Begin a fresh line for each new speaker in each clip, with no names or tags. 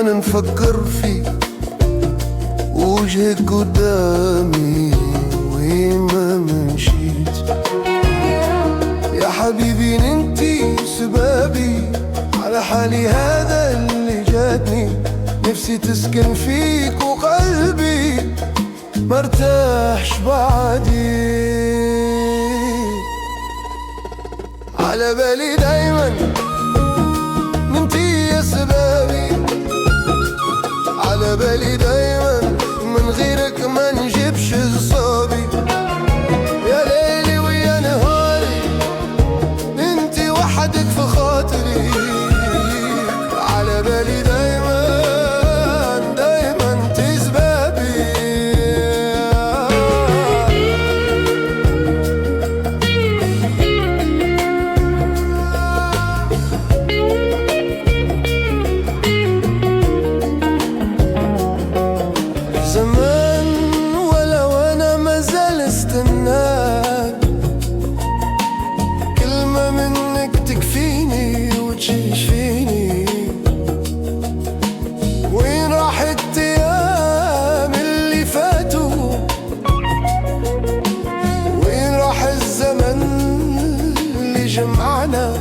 دايما نفكر فيك وجهك قدامي وين ما مشيت. يا حبيبي انتي سبابي على حالي هذا اللي جاتني. نفسي تسكن فيك وقلبي مرتاحش بعدي. على بالي دايما انتي يا سبابي، على بالي دايما من غيرك ما نجيبش صابي. يا ليلي ويا نهاري انتي وحدك في خاطري. على بالي دايما دايما انتي سبابي. زمان ولو انا مازال استناك، كلمة منك تكفيني وتعيش فيني. وين راحت ايام اللي فاتوا، وين راح الزمن اللي جمعنا.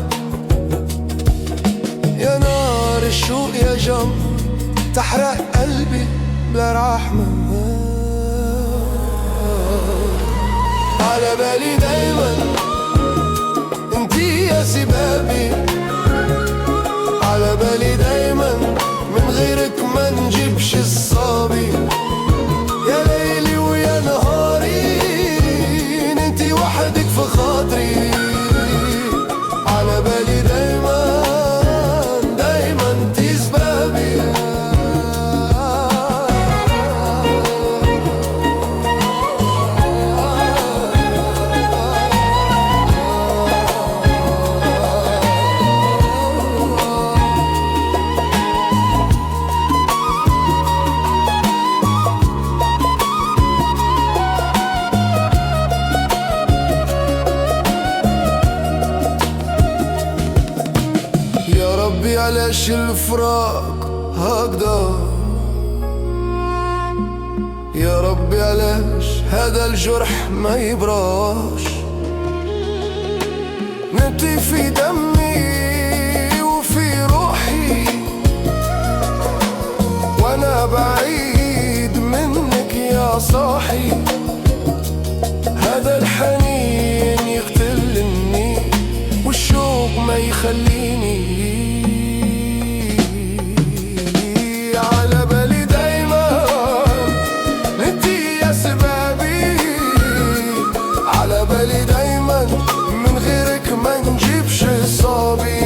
يا نار الشوق يا جم تحرق قلبي بلا رحمة. على بالي دايما انتي يا سبابي، على بالي دايما من غيرك ما نجيبش الصابي. يا ليلي ويا نهاري انتي وحدك في خاطري. على بالي دايما دايما انتي سبابي. يا ربي علاش الفراق هكذا، يا ربي علاش هذا الجرح ما يبراش. نبتي في دمي وفي روحي وانا بعيد منك يا صاحي. هذا الحنين يقتلني والشوق ما يخليني. على بالي دايما انتي يا سبابي، على بالي دايما من غيرك ما نجيبش صابي.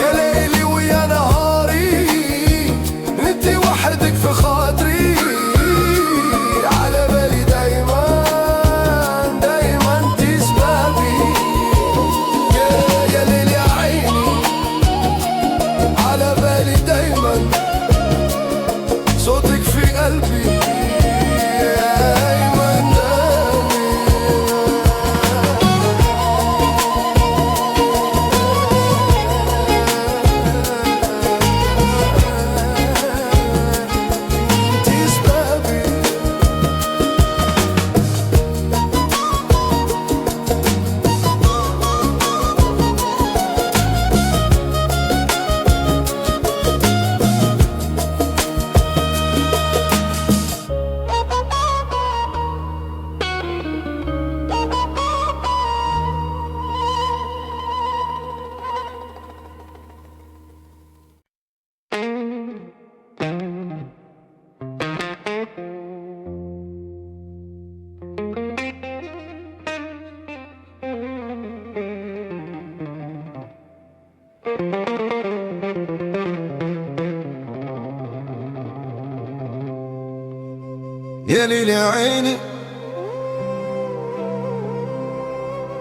يا ليلي ويا نهاري انتي وحدك في خاطري. على بالي دايما دايما انتي سبابي. يا ليلي يا عيني على بالي دايما صوتك في قلبي. يا ليل يا عيني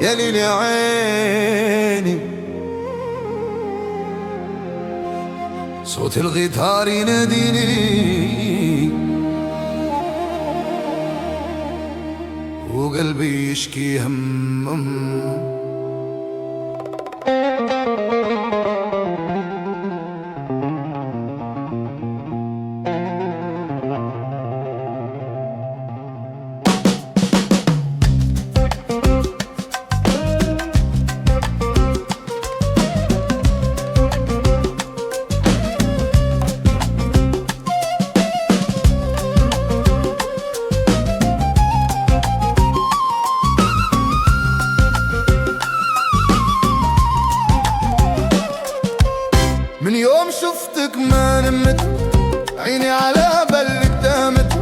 يا ليل يا عيني، صوت الغيتار يناديني وقلبي يشكي هم. من يوم شفتك ما نمت، عيني على بالك دامت،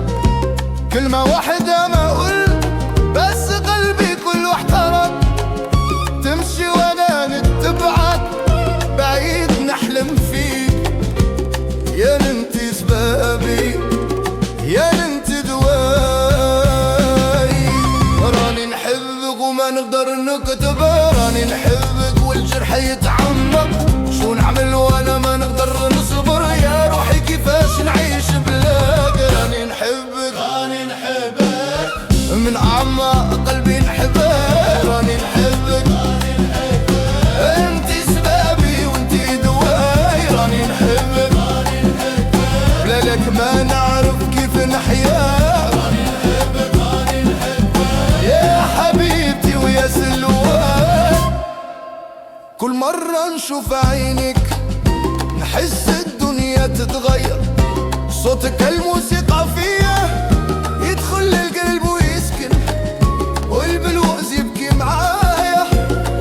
كلمة واحدة ما قلت بس قلبي كله احترق. تمشي وانا نتبعك بعيد نحلم فيك، يا انت سبابي يا انت دواي. راني نحبك وما نقدر نكتب، راني نحبك والجرح يتعمق، شو نعمل وانا ما نقدر نصبر، يا روحي كيفاش نعيش بلاك. راني نحبك راني نحبك من اعماق قلبي نحبك، راني نحبك راني نحبك، انت سبابي وانت دواي. راني نحبك راني نحبك، بلا لك ما نعرف كيف نحيا. راني نحبك راني نحبك يا حبيبتي ويا سلوان. كل مرة نشوف عينك نحس الدنيا تتغير، صوتك الموسيقى فيا يدخل القلب ويسكن، والبلوز يبكي معايا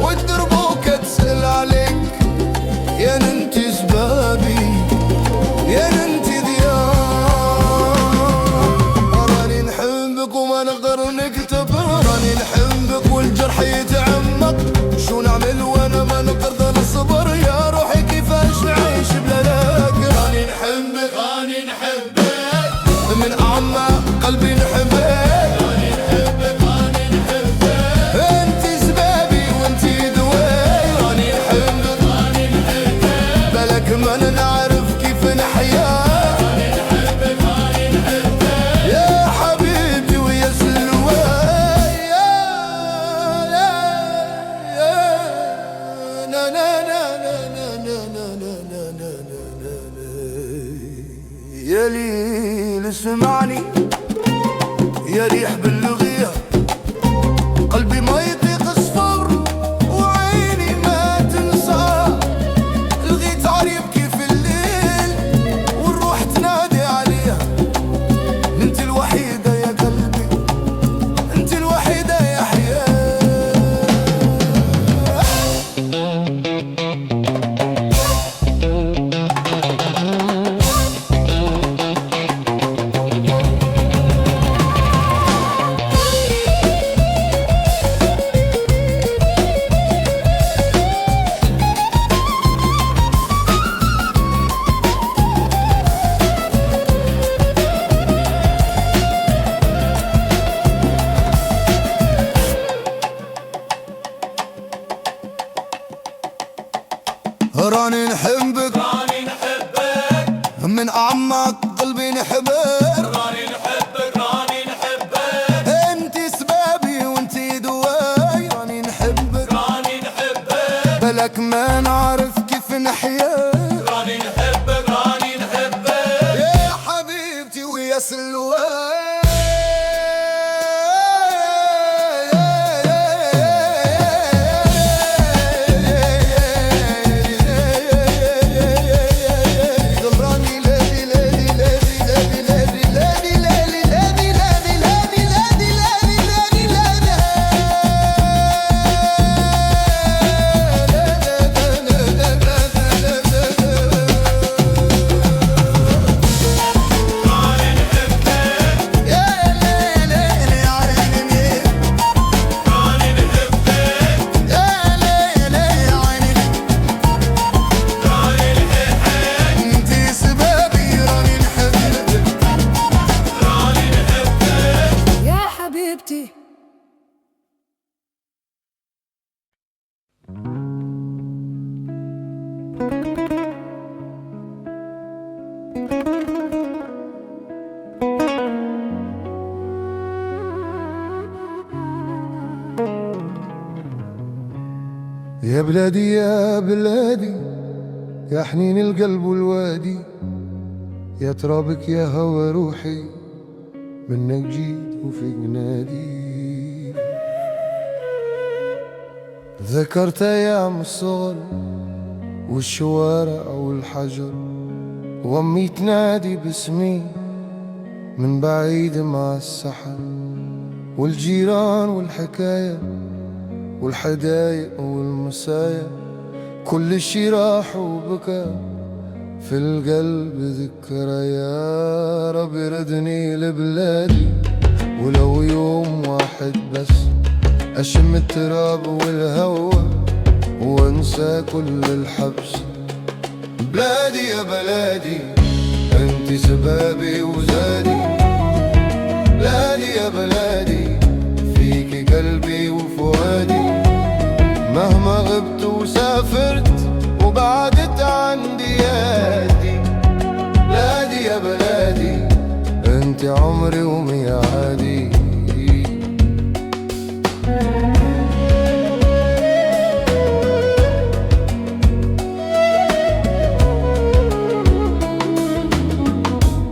والدربوكة تسأل عليك، يا انت سبابي يا انت ضياء. راني نحبك وما نقدر نكتب، راني نحبك والجرح يتعمق، شو نعمل وانا ما نقدر نصبر، يا روحي كيفاش نعيش بلاك. راني نحبك راني نحبك من اعماق قلبي نحبك، راني نحبك راني نحبك، انت سبابي وانت دواي. راني نحبك راني نحبك، بالك ما نعرف كيف نحيا. راني نحبك راني نحبك يا حبيبتي ويا سلواي. نا نا نا نا نا نا نا نا نا نا نا. يا ليل اسمعني يا ريح باللغية، قلبي ما يطيق الصبر وعيني ما تنسى، الغيتار يبكي في الليل والروح تنادي عليها، انت الوحيدة يا قلبي انت الوحيدة يا حياة. راني نحبك راني نحبك من اعماق قلبي نحبك، راني نحبك راني نحبك، انت سبابي وانت دواي. راني نحبك راني نحبك، بالك ما نعرف كيف نحيا. راني نحبك راني نحبك يا حبيبتي ويا سلواي. يا بلادي يا بلادي يا حنين القلب والوادي، يا ترابك يا هوى روحي منك جيت وفي جنادي. ذكرت ايام الصغر والشوارع والحجر، وامي تنادي باسمي من بعيد مع السحر، والجيران والحكاية والحدايق والمسايا، كل شي راح وبكى في القلب ذكرى، يا رب ردني لبلادي ولو يوم واحد بس، أشم التراب والهوى وانسى كل الحبس. بلادي يا بلادي انت سبابي وزادي، بلادي يا بلادي فيكي قلبي وفؤادي، مهما غبت وسافرت وبعدت عن ديادي. بلادي يا بلادي انت عمري وميعادي.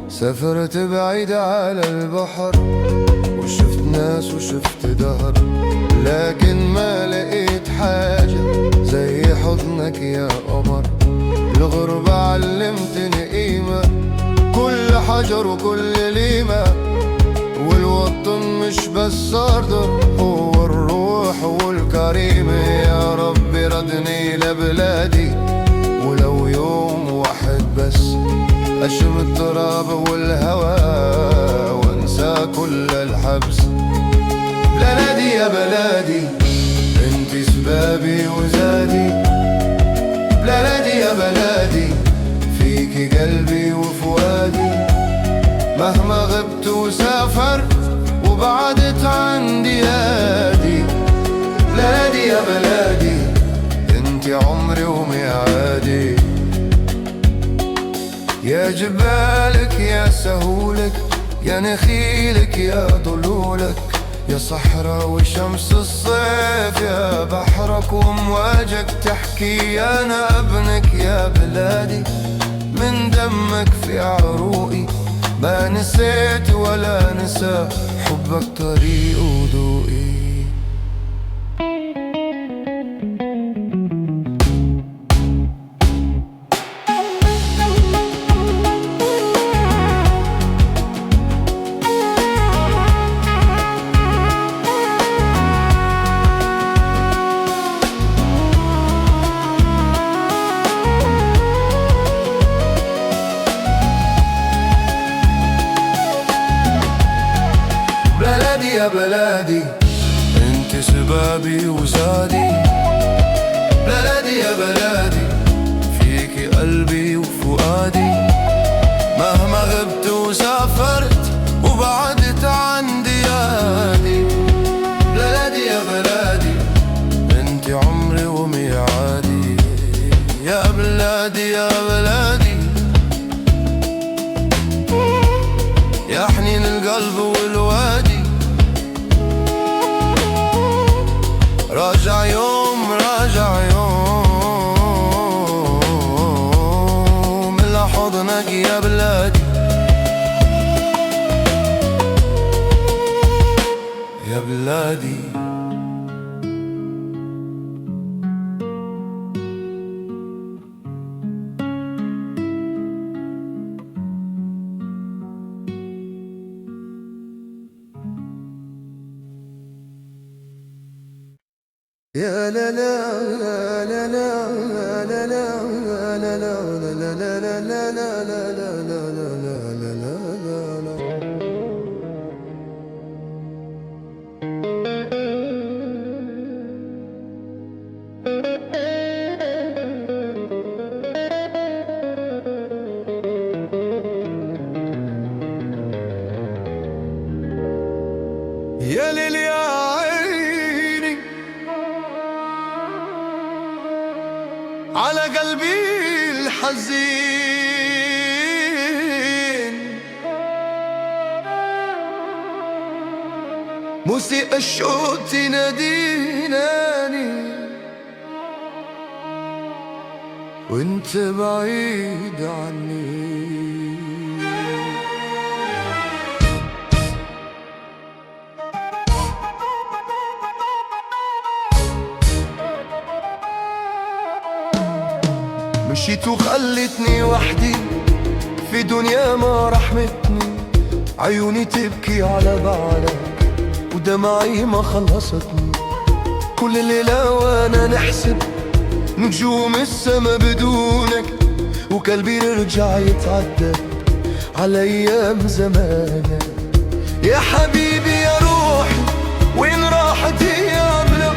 سافرت بعيد على البحر وشفت ناس وشفت دهر، لكن ما لقيت حاجة زي حضنك يا قمر. الغربة علمتني قيمة كل حجر وكل ليمة، والوطن مش بس أرض، هو الروح والكريمة. يا رب ردني لبلادي ولو يوم واحد بس، أشم التراب والهوى وانسى كل الحبس. بلادي يا بلادي انت سبابي وزادي، بلادي يا بلادي فيكي قلبي وفؤادي، مهما غبت وسافرت وبعدت عن ديادي. بلادي يا بلادي انت عمري وميعادي. يا جبالك يا سهولك، يا نخيلك يا ضلولك، يا صحراء وشمس الصيف، يا بحرك وامواجك تحكي. انا ابنك يا بلادي من دمك في عروقي، ما نسيت ولا نسى حبك طريق وضوئي. يا بلادي انت سبابي وزادي، بلادي يا بلادي فيكي قلبي وفؤادي، مهما غبت وسافرت وبعدت عن ديادي. بلادي يا بلادي انت عمري وميعادي. يا بلادي يا بلادي يا حنين القلب والوادي، راجع يوم راجع يوم لحضنك يا بلادي. يا بلادي يا لا لا لا لا لا لا لا لا لا يا ليل يا عيني على قلبي الحزين، موسيقى الشوق تناديناني وانت بعيد عني. مشيت وخلتني وحدي في دنيا ما رحمتني، عيوني تبكي على بعدك ودمعي ما خلصتني. كل ليلة وانا نحسب نجوم السما بدونك، وقلبي يرجع يتعدى على أيام زمانه. يا حبيبي يا روحي وين راحت أيامنا،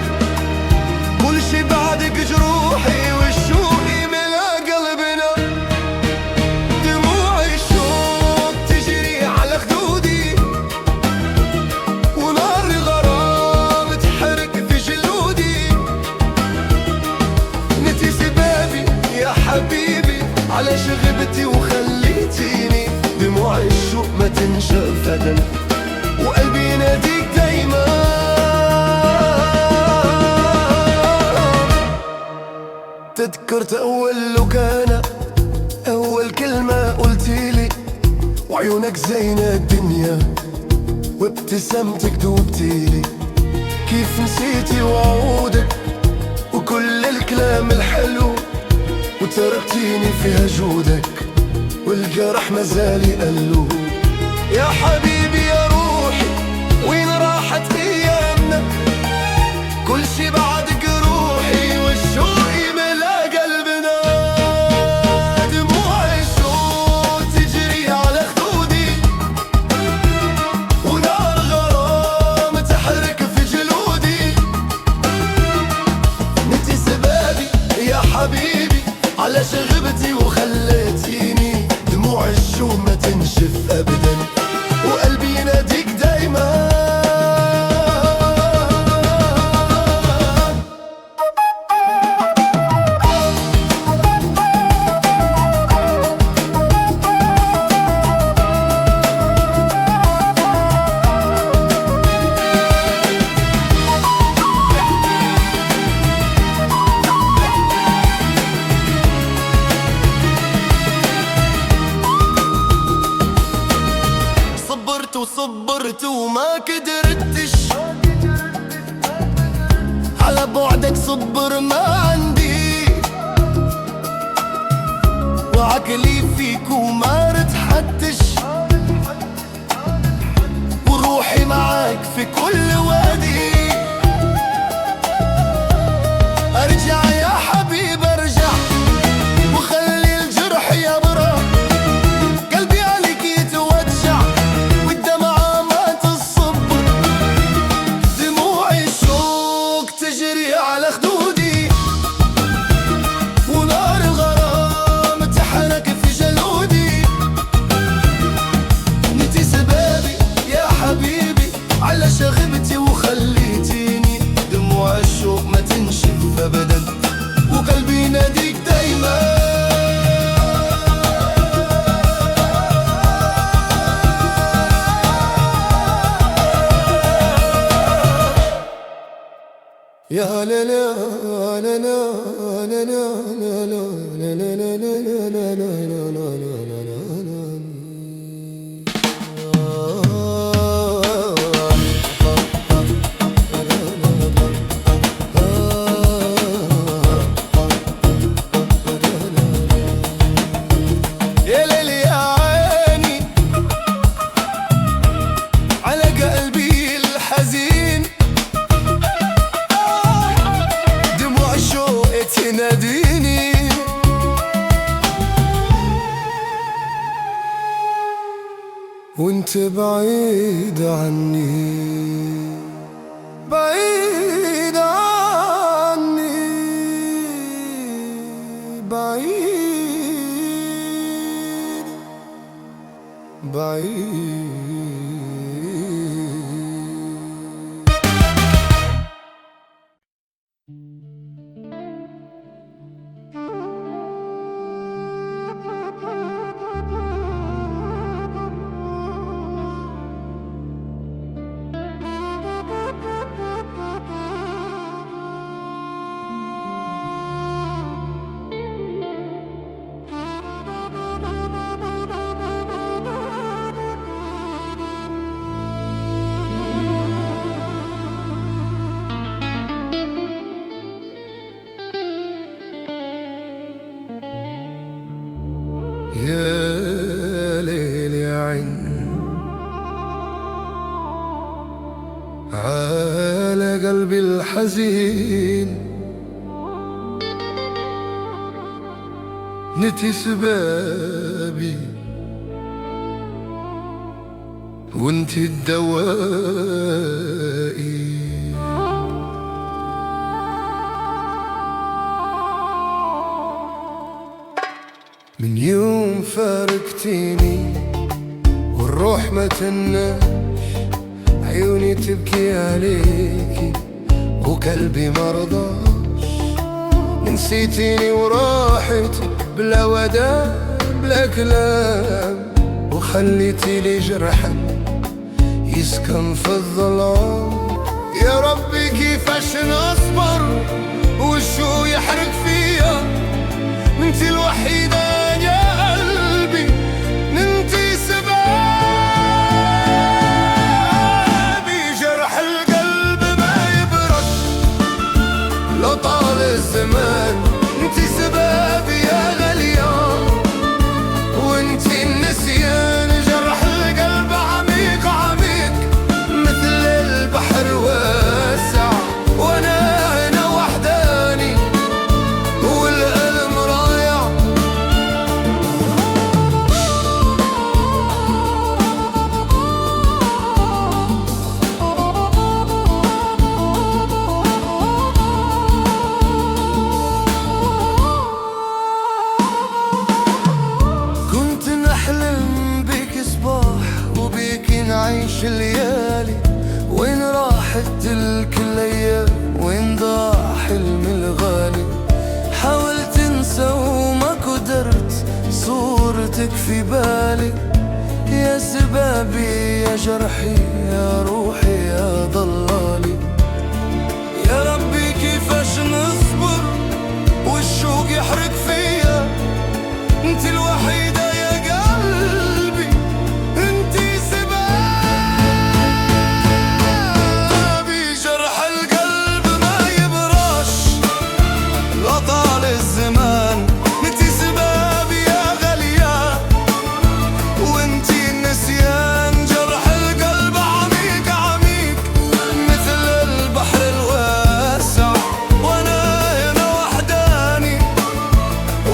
كل شي بعدك جروحي والشوق ملا قلبنا. دموع الشوق تجري على خدودي ونار الغرام تحرق في جلودي. نتي سبابي يا حبيبي على شغبتي وخليتيني، دموع الشوق ما تنشف أبدا وقلبي يناديك دايما. تذكرت أول لقانا، أول كلمة قلتيلي، وعيونك زينة الدنيا وابتسامتك دوبتيلي. كيف نسيتي وعودك وكل الكلام الحلو، وتركتيني في هجودك والجرح مازال يقلو. يا حبيبي يا روحي وين راحت أيامنا، كل شي بعدك روحي والشوق ملا قلبنا. دموع الشوق تجري على خدودي ونار غرام تحرق في جلودي. نتي سبابي يا حبيبي على شغبتي وخليتيني، دموع الشوق ما تنشف أبدا وقلبي يناديك دايما. صبرت وما قدرتش على بعدك، صبر ما عندي وعقلي فيك وما رتحتش، وروحي معاك في كل وادي. ارجع يا حبيب ارجع وخلي الجرح يبرى، قلبي عليك يتوجع والدمعة ما تصب. دموع الشوق تجري على خدودي ونار الغرام تحرق في جلودي. نتي سبابي يا حبيبي على شغبتي وخليتيني، دموع الشوق ما تنشف أبدا وقلبي يناديك دايما. يا لا لا لا لا لا لا لا لا لا لا لا. يا ليل يا عيني على قلبي الحزين، دموع الشوق تناديني. وانت بعيد عني، بعيد عني، بعيد بعيد. يا ليل يا عين على قلبي الحزين، نتي سبابي وانتي الدوائي. من يوم فارقتيني والروح ما تناش، عيوني تبكي عليكي وقلبي مرضاش. نسيتيني وراحتي بلا وداع بلا كلام، وخليتي لي جرحا يسكن في الظلام. يا ربي كيفاش نصبر والشو يحرق فيا، انتي الوحيدة يا قلبي، انتي سبابي. جرح القلب ما يبرد لو طال الزمان، انتي سبابي يا غالية وانتي النسيان. جرح القلب عميق عميق مثل البحر واسع، وانا هنا وحداني والألم رايع. كنت نحلم بيك صباح وبيك نعيش الليالي، وين راحت تلك الايام، وين ضاع حلمي الغالي. حاولت انسى وما قدرت، صورتك في بالي. يا سبابي يا جرحي يا روحي يا ضلالي. يا ربي كيفاش نصبر والشوق يحرق فيا، انت الوحيدة يا قلبي، انتي سبابي. جرح القلب ما يبرش لا طال الزمان، انتي سبابي يا غالية وانتي النسيان. جرح القلب عميق عميق مثل البحر الواسع، وانا هنا وحداني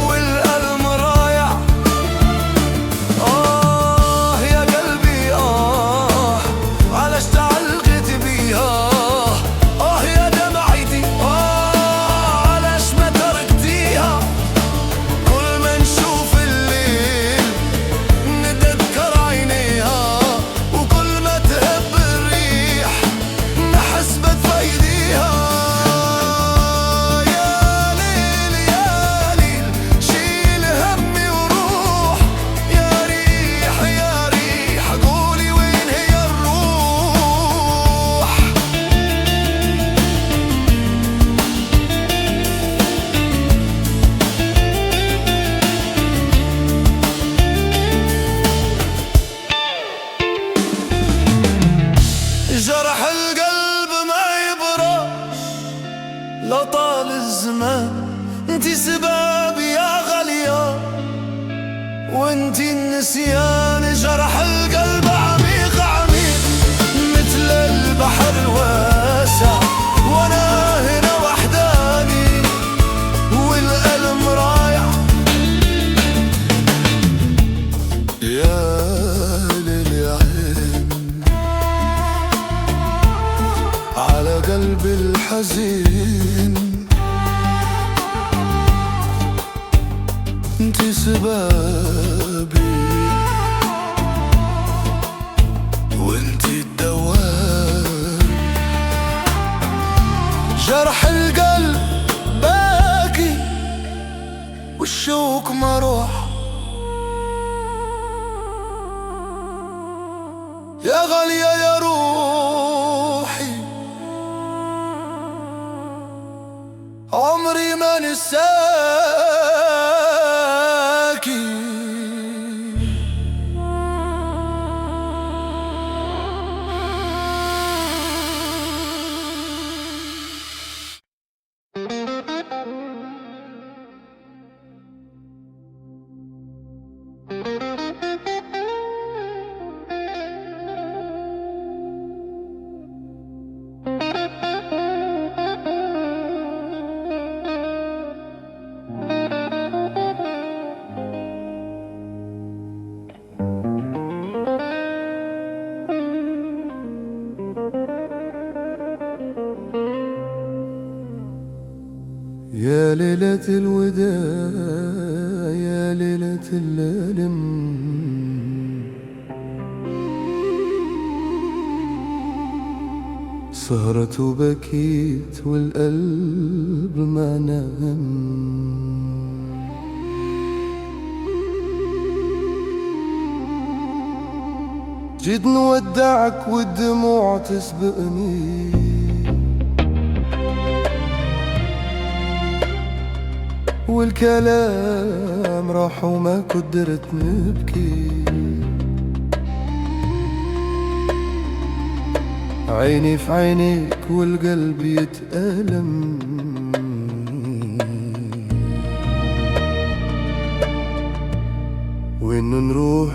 والألم رايع. يا قلبي علاش تعلقت بيها، يا دمعتي علاش ما تركتيها. كل ما نشوف الليل نتذكر عينيها، وكل ما تهب الريح نحس بتفايديها. يا ليل يا ليل شيل همي وروح، يا ريح قولي وين هي الروح. جرح القلب ما يبرش لا طال الزمان، انتي سبابي يا غالية وانتي النسيان. جرح القلب عميق عميق مثل البحر الواسع، وانا هنا وحداني والألم رايع. يا ليل يا عين على قلبي الحزين، انتي سبابي وانتي الدوام. جرح القلب باقي والشوق ما روح. يا غالية يا روحي عمري ما نساكي. ليلة الوداع يا ليلة الألم، سهرت وبكيت والقلب ما نام. جيت نودعك والدموع تسبقني، والكلام راح وما قدرت نبكي. عيني في عينيك والقلب يتألم، وين نروح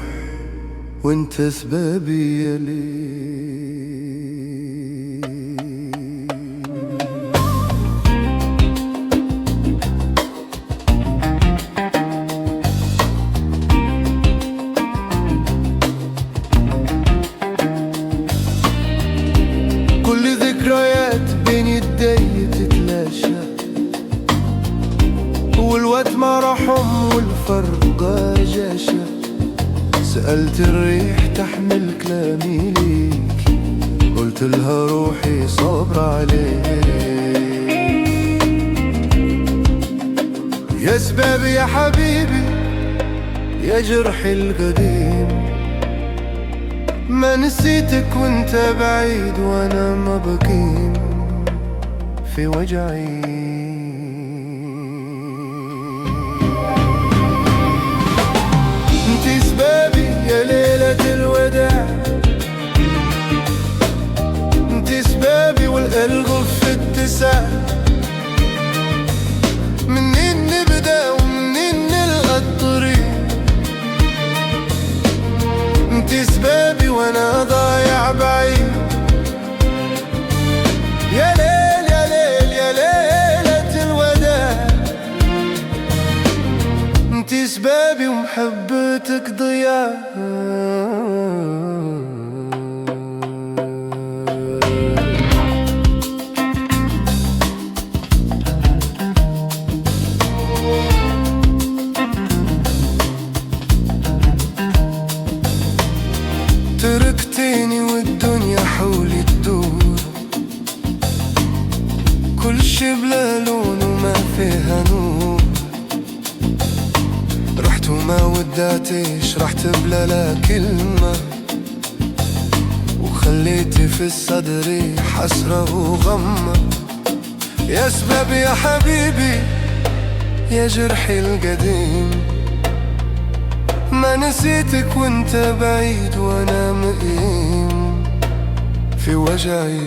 وانت سبابي يا ليل. كل ذكريات بين يدي تتلاشى، والوقت ما رحم والفرقة جاشة. سألت الريح تحمل كلامي ليك، قلت لها روحي صبر عليك. يا سبابي يا حبيبي يا جرحي القديم، ما نسيتك وانت بعيد وانا ما بقيم في وجعي. انتي سبابي يا ليلة الوداع، انتي سبابي والقلب في اتساع. منين نبدأ ومنين نلقى الطريق؟ انتي سبابي وانا ضايع بعيد. يا ليل يا ليل يا ليلة الوداع، انتي سبابي ومحبتك ضياع. تركتيني والدنيا حولي تدور، كل شي بلا لون وما فيها نور. رحت وما ودعتيش، رحت بلا لا كلمة، وخليتي في الصدر حسرة وغمة. يا سبابي يا حبيبي يا جرحي القديم، ما نسيتك وانت بعيد وانا مقيم في وجعي.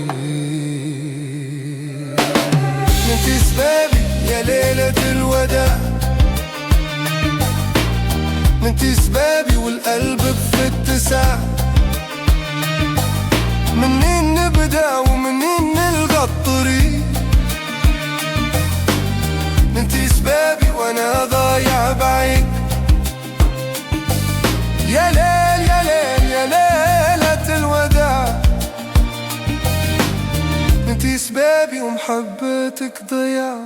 انتي سبابي يا ليلة الوداع، انتي سبابي والقلب في اتساع. منين نبدأ ومنين نلقى الطريق؟ انتي سبابي وانا ضايع بعيد. يا ليل يا ليل يا ليلة الوداع، انتي سبابي ومحبتك ضياع.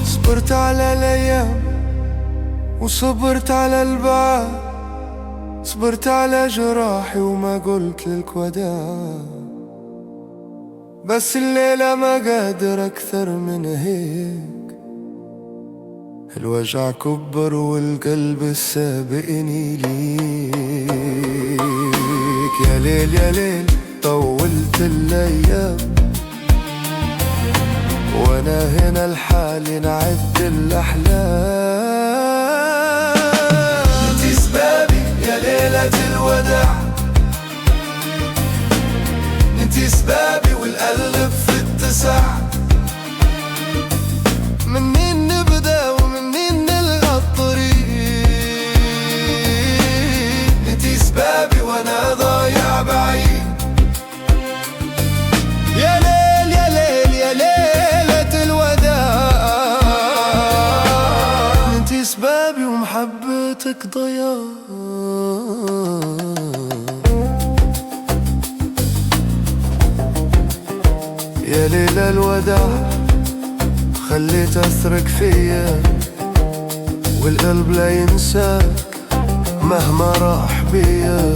صبرت على الأيام وصبرت على البعاد، صبرت على جراحي وما قلت لك وداع. بس الليلة ما قادر أكثر من هيك، الوجع كبر والقلب السابقني ليك. يا ليل يا ليل طولت الأيام، وانا هنا لحالي نعد الأحلام. انتي سبابي يا ليلة الوداع، انتي سبابي والقلب في اتساع. منين نبدأ ومنين نلقى الطريق؟ انتي سبابي وانا ضايع بعيد. يا ليل يا ليل يا ليلة الوداع، حياتك ضياع. يا ليل الوداع خليت أثرك فيا، والقلب لا ينساك مهما راح بيا.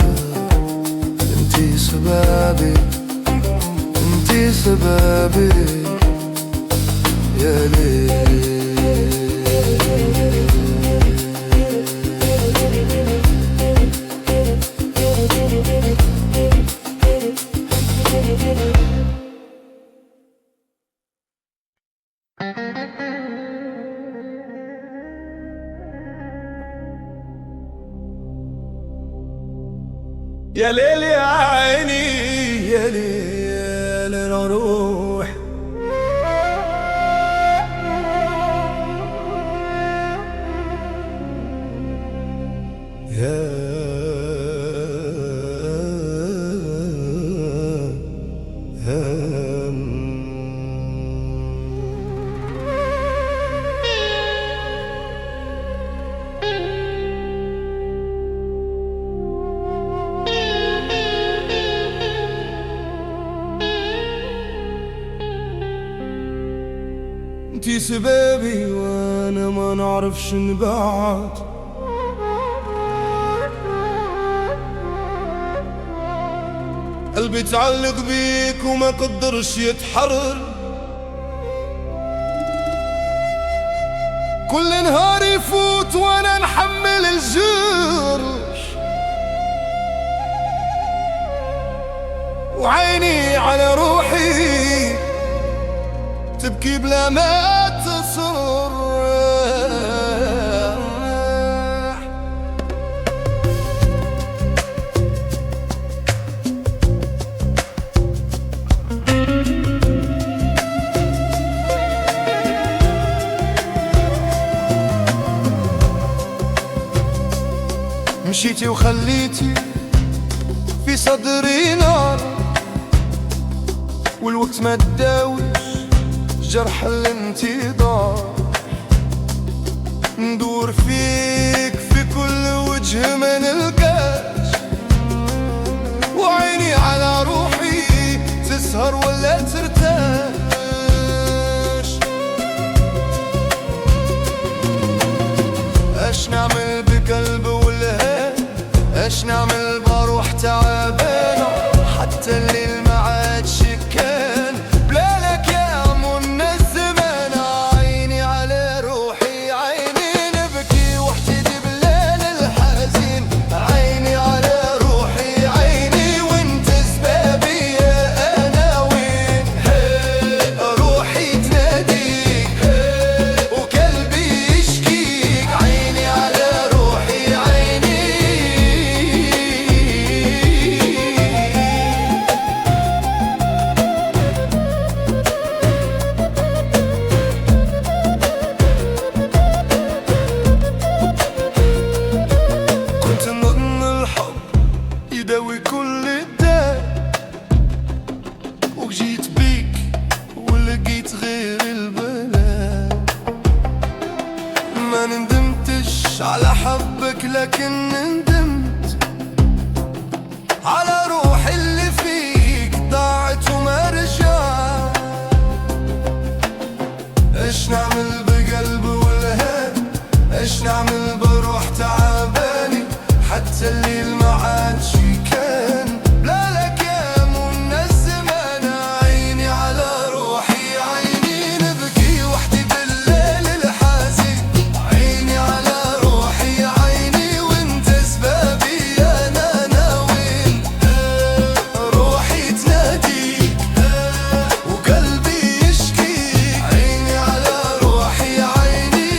انتي سبابي انتي سبابي يا ليل.
يا ليل يا عيني يا ليل نروح، يا انتي سبابي وانا ما نعرفش نبعد. قلبي تعلق بيك وما قدرش يتحرر، كل نهار يفوت وانا نحمل الجرح، وعيني على روحي تبكي بلا ما تصر. مشيتي وخليتي في صدري نار، والوقت ما تداويش جرح الانتظار. ندور فيك في كل وجه ما نلقاش، وعيني على روحي تسهر ولا ترتاح. اش نعمل بقلب والهام، اش نعمل بروح تعبانة، حتى الليل ما عادش كان بلا لك يا منى الزمان. عيني على روحي عيني نبكي واحتدي بالليل الحزين، عيني على روحي عيني وانت سبابي يا انا وين. روحي تناديك وقلبي يشكيك، عيني على روحي عيني. كنت نظن الحب يداوي كل الداء، وجيت بيك ولقيت غير البلاء. ما ندمتش على حبك لكن ندمت على روحي اللي فيك ضاعت وما رجعت. اش نعمل بقلب والهام، اش نعمل بروح تعباني، حتى الليل ما عادش كان بلا لك يا منى الزمان. عيني على روحي عيني نبكي وحدي بالليل الحزين، عيني على روحي عيني وانت سبابي انا ناوين. روحي تناديك وقلبي يشكيك، عيني على روحي عيني.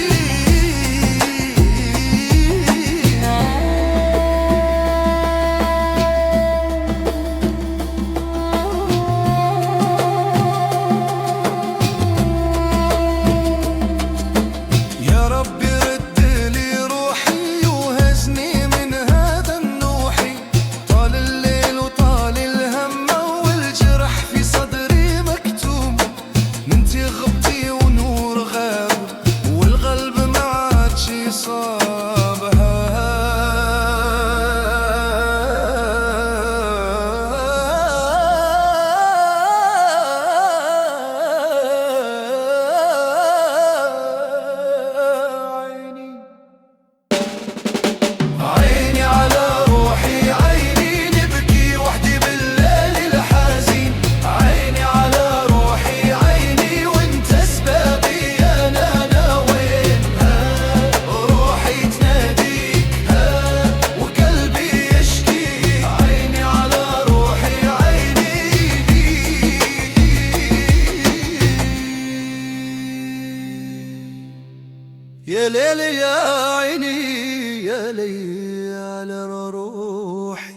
على روحي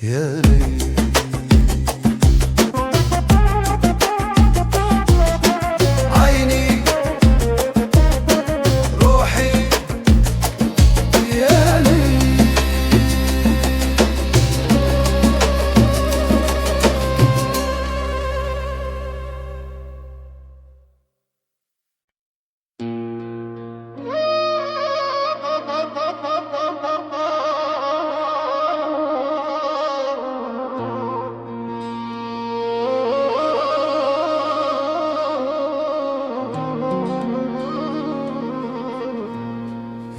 يا ليل عيني روحي يا ليل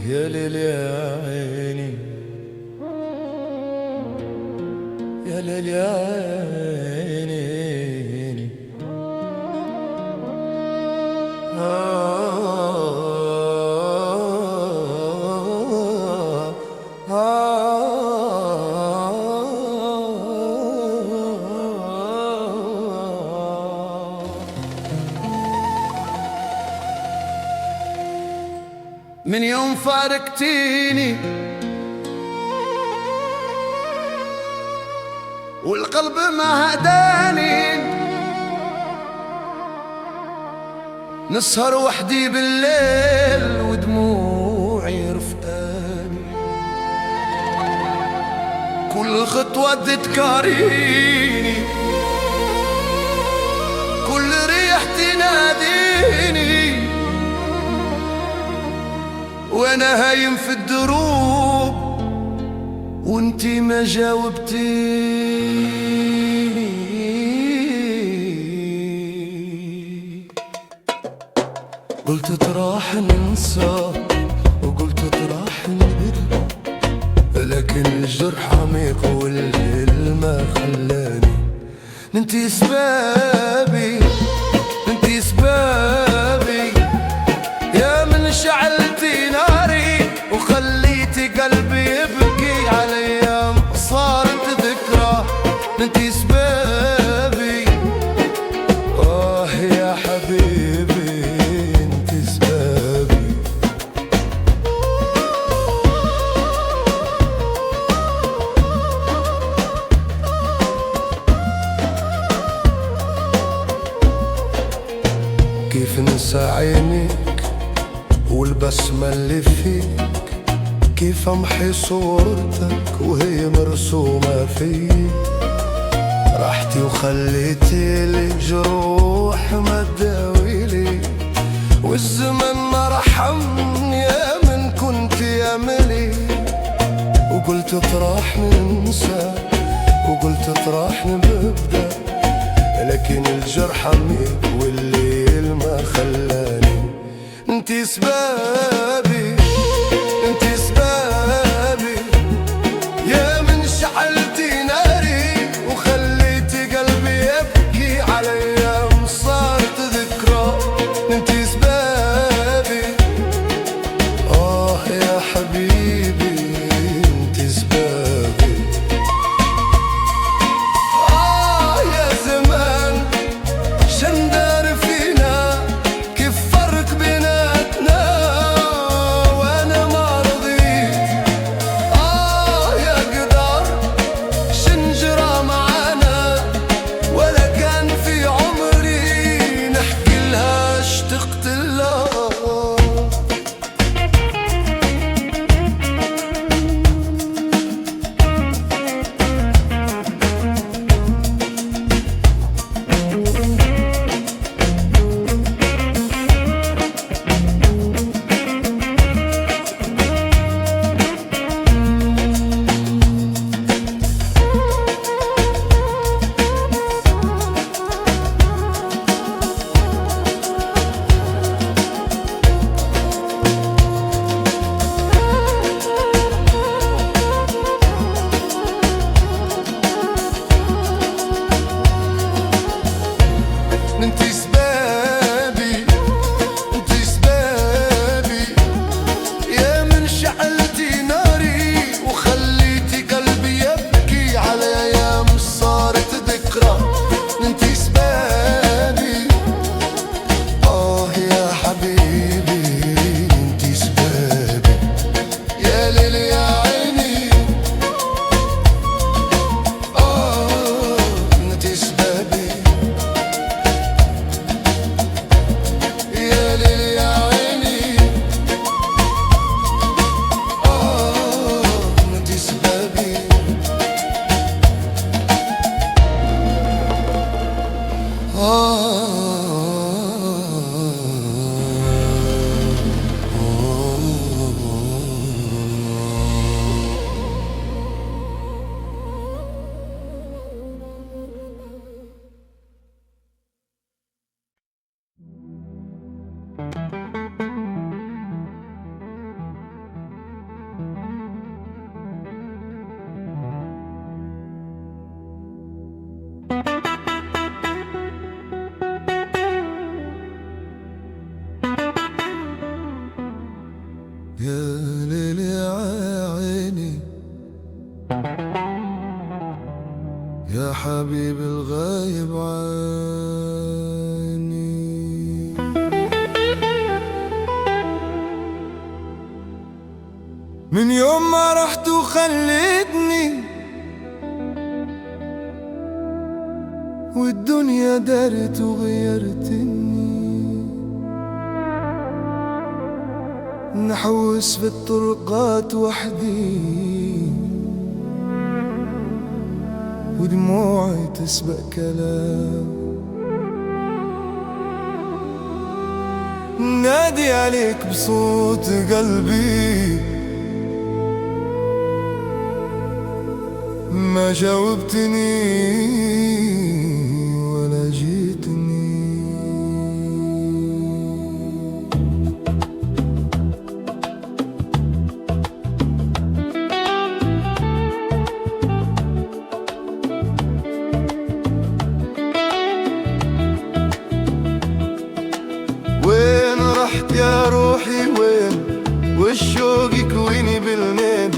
يا ليل يا عيني يا ليل يا عيني من يوم فارقتيني والقلب ما هداني نسهر وحدي بالليل ودموعي رفقاني كل خطوة تذكريني كل ريح تناديني وانا هايم في الدروب وانتي ما جاوبتيني قلت تراح ننسى وقلت تراح نبدا لكن الجرح عميق والليل ما خلاني انتي سبابي انتي سبابي يا من شعلتي ناري وخليتي قلبي يبكي على ايام صارت ذكرى انتي سبابي يا حبيبي انتي سبابي كيف ننسى عينيك والبسمة اللي فيك كيف امحي صورتك وهي مرسومة فيك رحتي وخليتي لي جروح ما تداويلي والزمن ما رحمني يا من كنت املي وقلت تراح ننسى وقلت تراح نبدا لكن الجرح عميق والليل ما خلاني انتي سبابي انتي سبابي يا من شعلتي ناري وخليتي قلبي يبكي على ايام صارت ذكرى انتي سبابي يا حبيبي انتي سبابي يا زمان شندار فينا كيف فرق بيناتنا يا ليل يا عيني يا حبيب الغايب عني. من يوم ما رحت وخليتني والدنيا دارت وغيرتني، نحوس في الطرقات وحدي ودموعي تسبق كلام، نادي عليك بصوت قلبي ما جاوبتني ولا جيتني. وين رحت يا روحي وين، والشوق يكويني بالليل،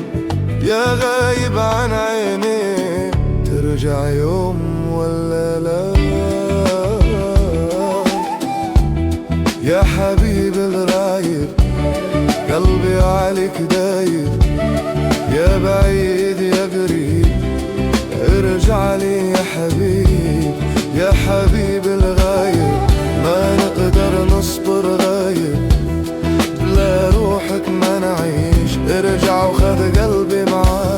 يا غايب عن عيني ترجع يوم ولا لا؟ يا حبيب الرايب قلبي عليك داير، يا بعيد يا قريب ارجع لي يا حبيب، يا حبيب الغايب ما نقدر نصبر غايب، بلا روحك ما نعيش، ارجع وخذ قلبي معاك.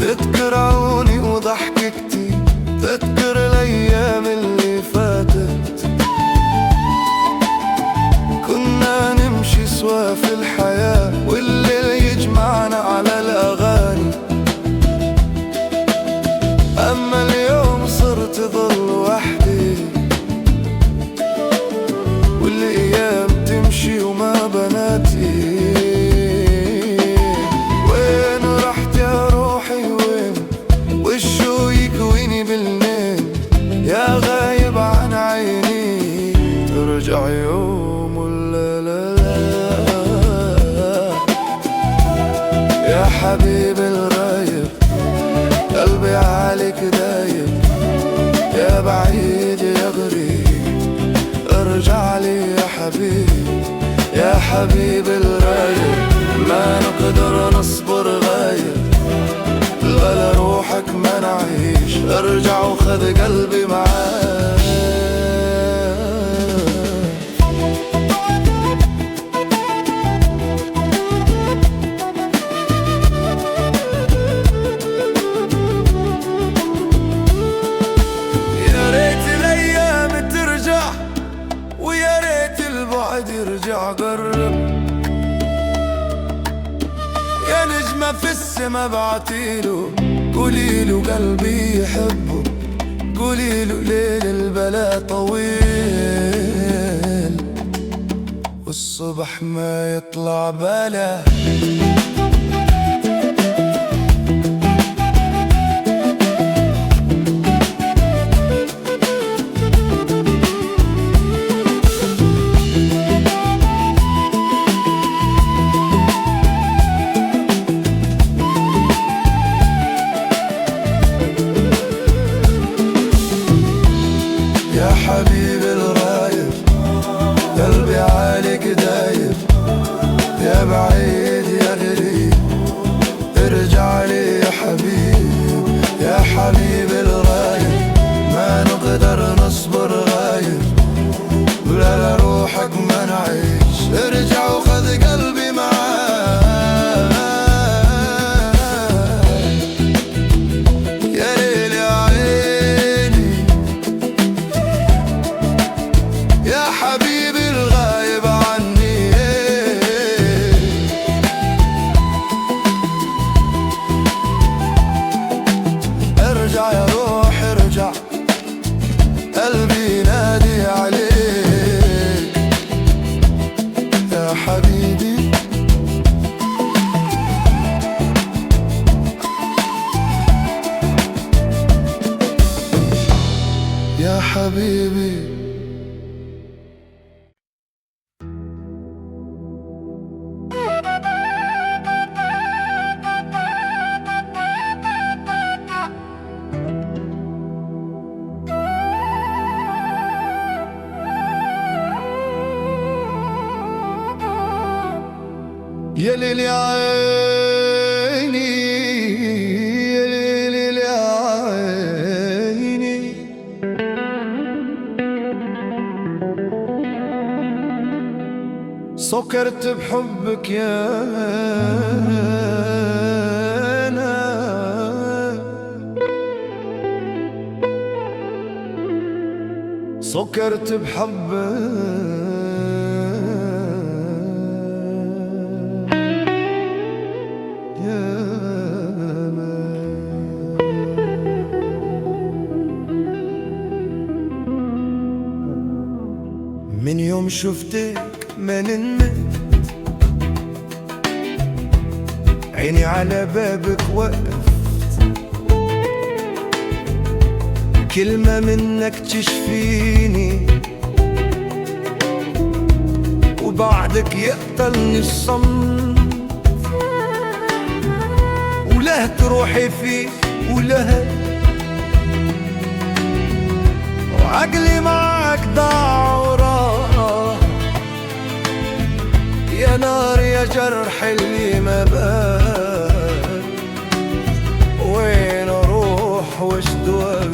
تذكر عوني وضحكتي، تذكر الايام اللي فاتت، كنا نمشي سوا في الحياة والليل يجمعنا على الأغاني، أما اليوم صرت ظل وحدي والأيام تمشي وما بناتي. وين رحت يا روحي وين، والشو يكويني بالليل، يا غايب عن عيني ترجع يوم ولا لا؟ يا حبيب الرايب قلبي عليك دايب، يا بعيد يا غريب ارجع لي يا حبيب، يا حبيب الرايب ما نقدر نصبر غايب، بلا روحك ما نعيش، ارجع وخذ قلبي معاك. البعد يرجع قرب، يا نجمة في السما بعتيله، قوليله قلبي يحبه، قوليله ليل البلا طويل والصبح ما يطلع بلا. يا حبيب الغايب قلبي عليك دايب، يا بعيد يا غريب ارجع لي يا حبيب، يا حبيب الغايب ما نقدر نصبر غايب، بلا روحك ما نعيش، ارجع وخذ قلبي معاك. يا ليل يا عيني يا حبيبي الغايب عني، ارجع يا روح ارجع، قلبي ينادي عليك يا حبيبي،
حبيبي. يا ليل يا عيني، يا ليل يا عيني، سكرت بحبك يا أنا، سكرت بحبك من يوم شفتك ما نمت، عيني على بابك وقفت، كلمة منك تشفيني وبعدك يقتلني الصمت، ولهت روحي فيك ولهت وعقلي معك ضاع وراه، يا نار يا جرح اللي ما بان، وين اروح وش دواء؟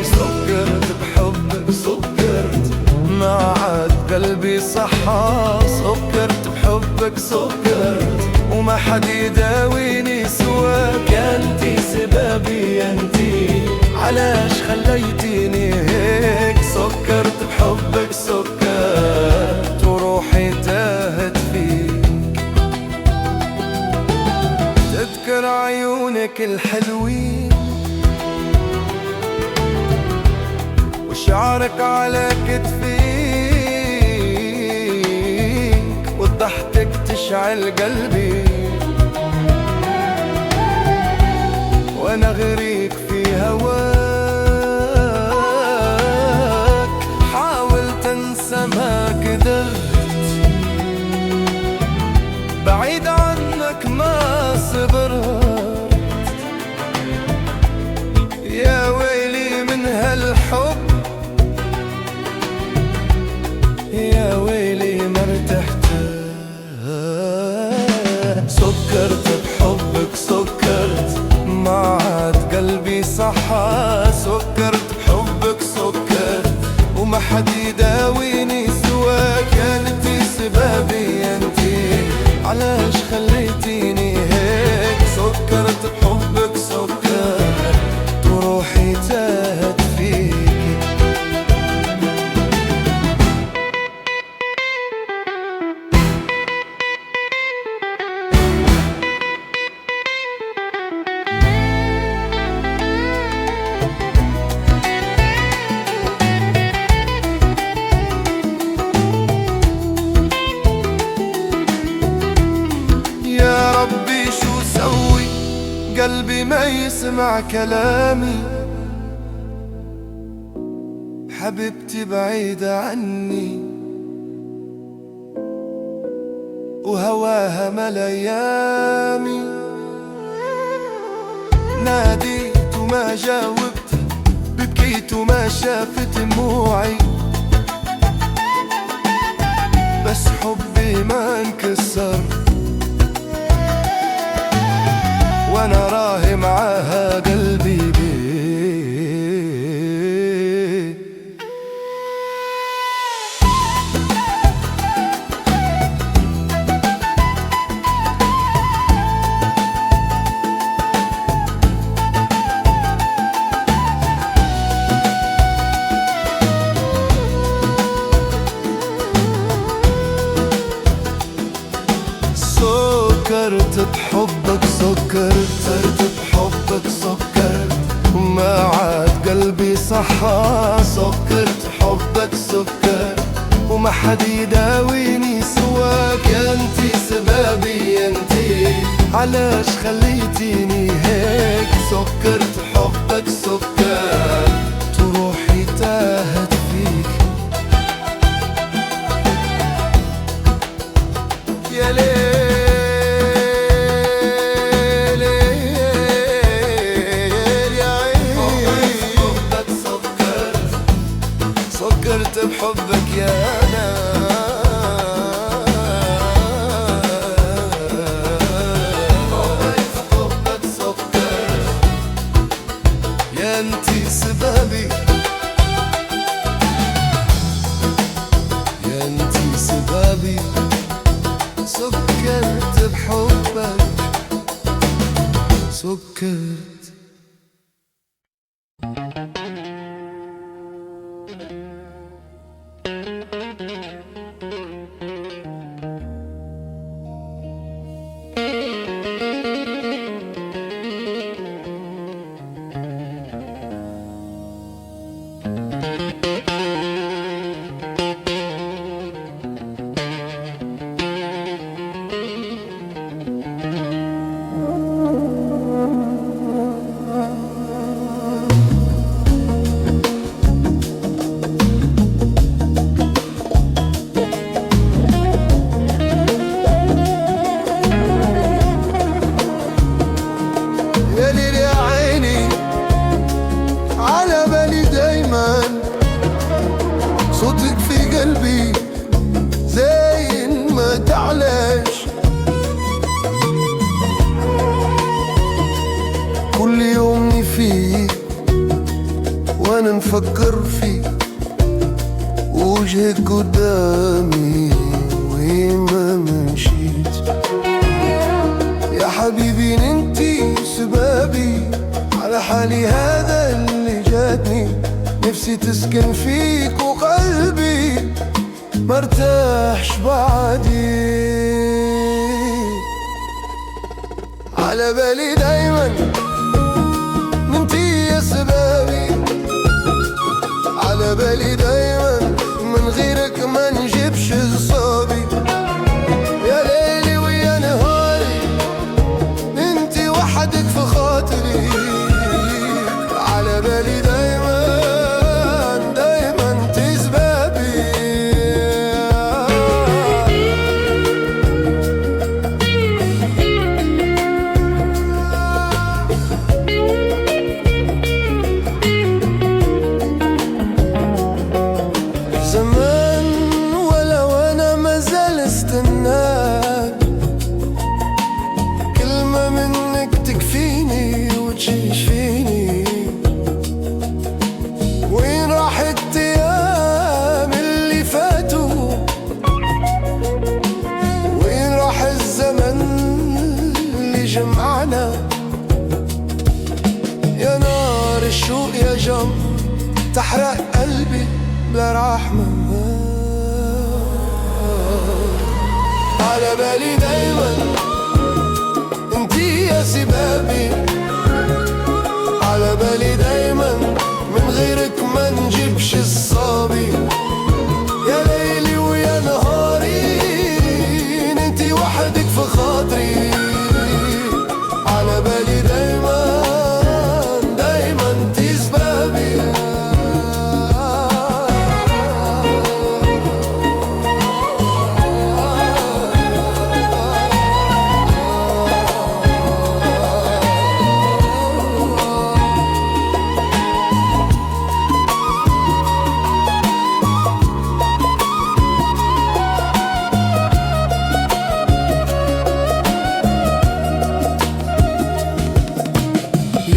سكرت بحبك سكرت، ما عاد قلبي صحى، سكرت بحبك سكرت، وما حد يداويني سواك، انتي سبابي انتي، علاش خليتيني هيك؟ سكرت بحبك سكرت، وروحي تاهت فيك، تذكر عيونك الحلوين وشعرك على كتفيك، وضحكتك تشعل قلبي، وانا غريق في هواك، حاولت انسى ما قدرت، بعيد عنك ما صبرت، يا ويلي من هالحب، يا ويلي ما ارتحت. سكرت بحبك سكرت، ما عاد قلبي صحى، سكرت بحبك سكرت، وما حد يداويني سواك، انتي سبابي انتي، علاش خليتيني هيك؟ سكرت بحبك سكرت، وروحي تاهت فيك. قلبي ما يسمع كلامي، حبيبتي بعيدة عني، وهواها ملا أيامي، ناديت وما جاوبت، بكيت وما شافت دموعي، بس حبي ما انكسر، وانا راهي معاها قلبي بيه. سكرت بحبك سكرت بحبك سكرت، وما عاد قلبي صحى، سكرت بحبك سكرت، وما حد يداويني سواك، انتي سبابي انتي، علاش خليتيني هيك؟ سكرت بحبك سكرت،
سكت.
يا ليل يا عيني على بالي دايما صوتك في قلبي زي ما تعلاش. كل يوم نفيق وانا نفكر فيك وجهك قدامي وما مشيت. يا حبيبي انتي سبابي على حالي هذا اللي جاتني. نفسي تسكن فيك وقلبي مرتاحش بعدي. على بالي دايما انتي يا سبابي، على بالي دايما من غيرك ما نجيبش صابي. يا ليلي ويا نهاري انتي وحدك في خاطري. على بالي دايما دايما انتي سبابي. زمان ولو انا مازال استناك، كلمة منك تكفيني وتعيش فيني. وين راحت ايام اللي فاتوا، وين راح الزمن اللي جمعنا. يا نار الشوق يا جم تحرق قلبي بلا رحمة. على بالي دايما انتي يا سبابي، على بالي دايما من غيرك ما نجيبش الصابي. يا ليلي ويا نهاري انتي وحدك في خاطري. على بالي دايما دايما انتي سبابي.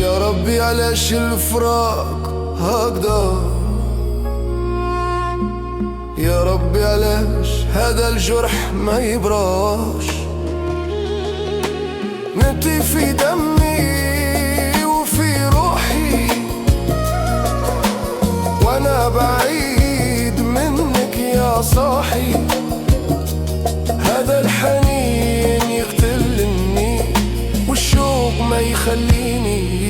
يا ربي علاش الفراق هكذا، يا ربي علاش هذا الجرح ما يبراش. نبتي في دمي وفي روحي وانا بعيد منك يا صاحي. هذا الحنين يقتلني والشوق ما يخليني.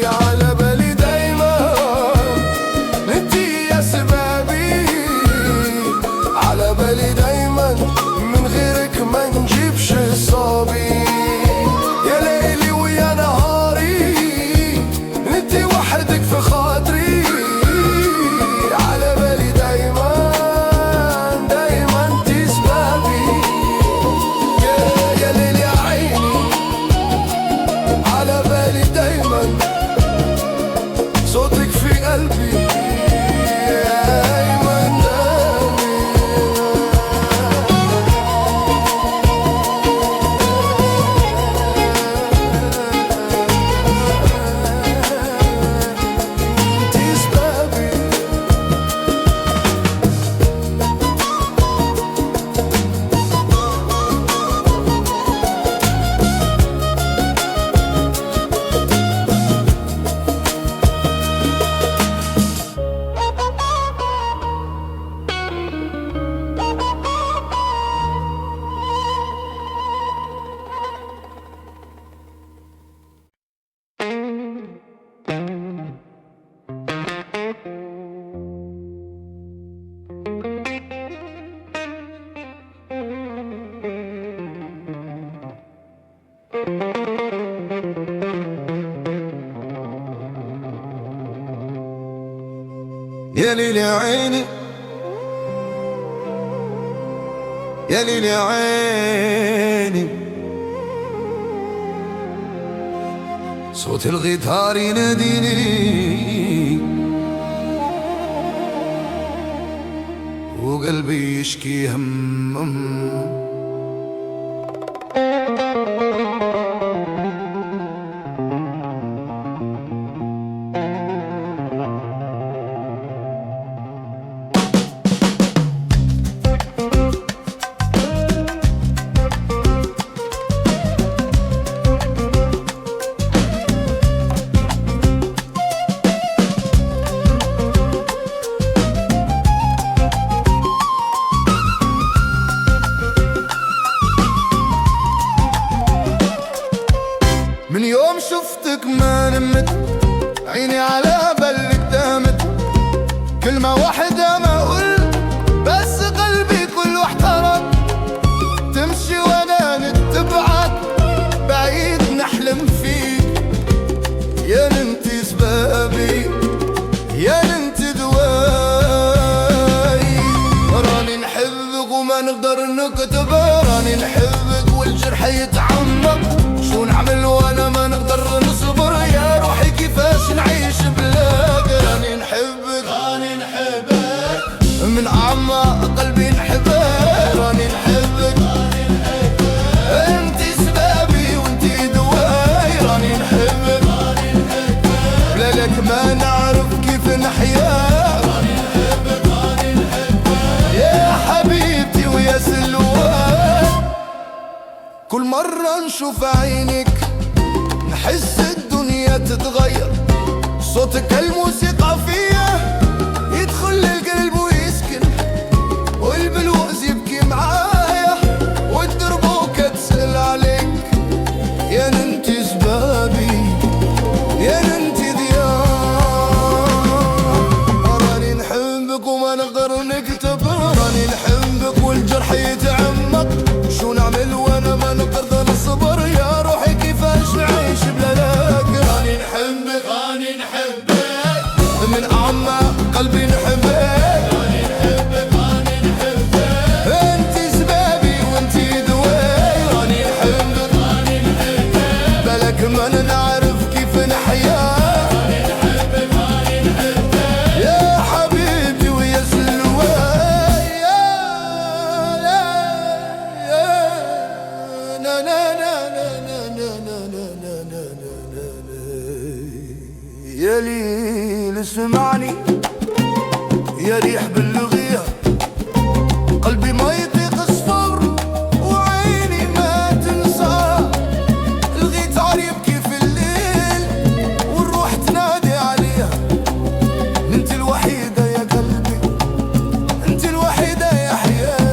على بالي دايما انتي يا سبابي، على بالي دايما من غيرك ما نجيبش صابي. يا ليلي ويا نهاري انتي وحدك في خاطري. على بالي دايما دايما
ليل يا عيني يا ليل يا عيني.
صوت الغيتار يناديني وقلبي يشكي هم.
من يوم شفتك ما نمت، عيني على بالك دامت، كلمة واحدة ما قلت بس قلبي كله احترق. تمشي وانا نتبعك بعيد نحلم فيك، يا انت سبابي يا انت دواي. راني نحبك وما نقدر نكتب، راني نحبك والجرح يتعمق. شو نعمل وانا ما نقدر نصبر، يا روحي كيفاش نعيش بلاك. راني نحبك راني نحبك من اعماق قلبي نحبك. راني نحبك راني نحبك انت سبابي وانت دواي. راني نحبك راني نحبك بلا لك ما نعرف كيف نحيا. راني نحبك راني نحبك يا حبيبتي ويا سلوان. كل مرة نشوف عينك نحس الدنيا تتغير، صوتك الموسيقى فيا يدخل القلب ويسكن، والبلوز يبكي معايا والدربوكة تسأل عليك. يا انت سبابي يا انت ضياء. راني نحبك وما نقدر نكتب، راني نحبك والجرح يتعمق. شو نعمل وانا ما نقدر نصبر، يا روحي كيفاش نعيش بلا لك. راني نحبك راني نحبك من اعماق قلبي نحبك. راني نحبك راني نحبك انت سبابي وانت دواي. راني نحبك راني نحبك بالك ما نعرف كيف نحيا. راني نحبك راني نحبك يا حبيبي ويا سلواي. يا ليل اسمعني يا ريح باللغية، قلبي ما يطيق الصبر وعيني ما تنسى. الغيتار يبكي في الليل والروح تنادي عليها. انت الوحيدة يا قلبي انت الوحيدة يا حياة.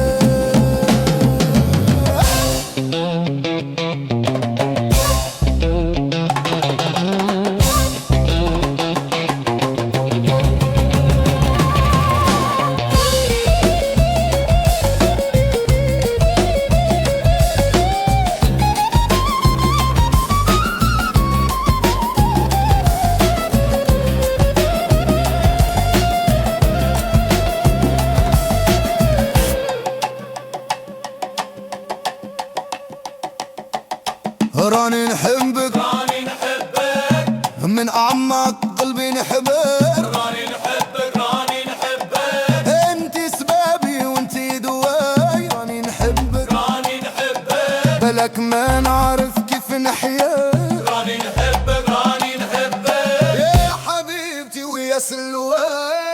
راني نحبك
راني نحبك
من أعماق قلبي نحبك.
راني نحبك راني نحبك
انت سبابي وانت دواي. راني نحبك
راني نحبك
بلك ما نعرف كيف نحيا.
راني نحبك راني نحبك
يا حبيبتي ويا سلواي.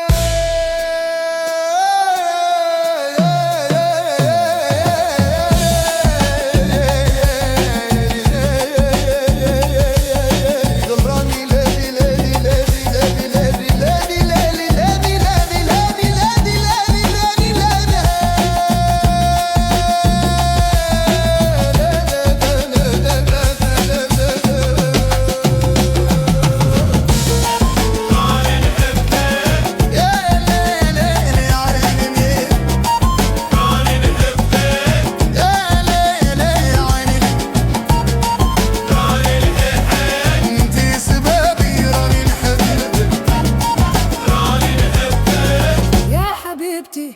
حبيبتي.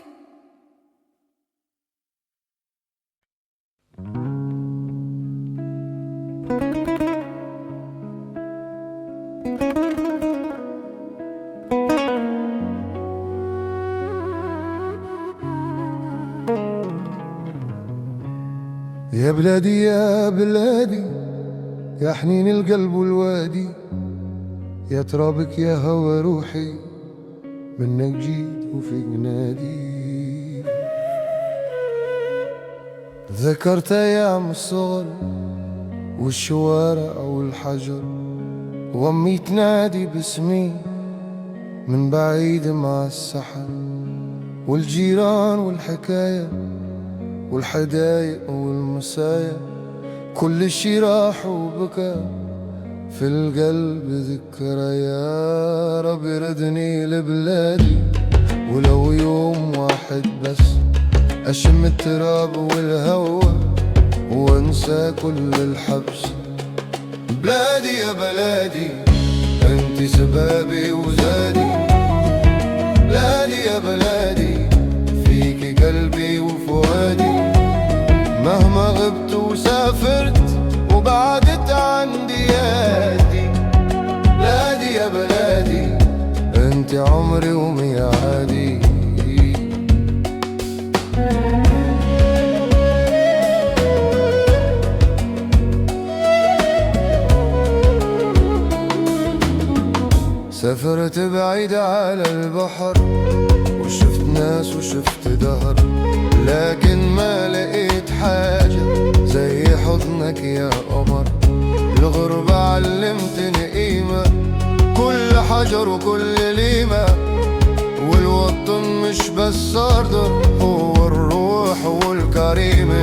يا بلادي يا بلادي، يا حنين القلب والوادي، يا ترابك يا هوى روحي، منك جيت وفي جنادي. ذكرت أيام الصغر والشوارع والحجر، وأمي تنادي باسمي من بعيد مع السحر، والجيران والحكاية والحدايق والمسايا، كل شي راح وبكى في القلب ذكرى. يا رب ردني لبلادي ولو يوم واحد بس، أشم التراب والهوى وانسى كل الحبس. بلادي يا بلادي انت سبابي وزادي، بلادي يا بلادي فيك قلبي وفؤادي، مهما غبت وسافرت وبعدت عن ديادي. بلادي يا بلادي انت عمري وميعادي. سافرت بعيد على البحر وشفت ناس وشفت دهر، لكن ما لقيت حاجة زي حضنك يا قمر. الغربة علمتني قيمة كل حجر وكل ليمة، والوطن مش بس أرض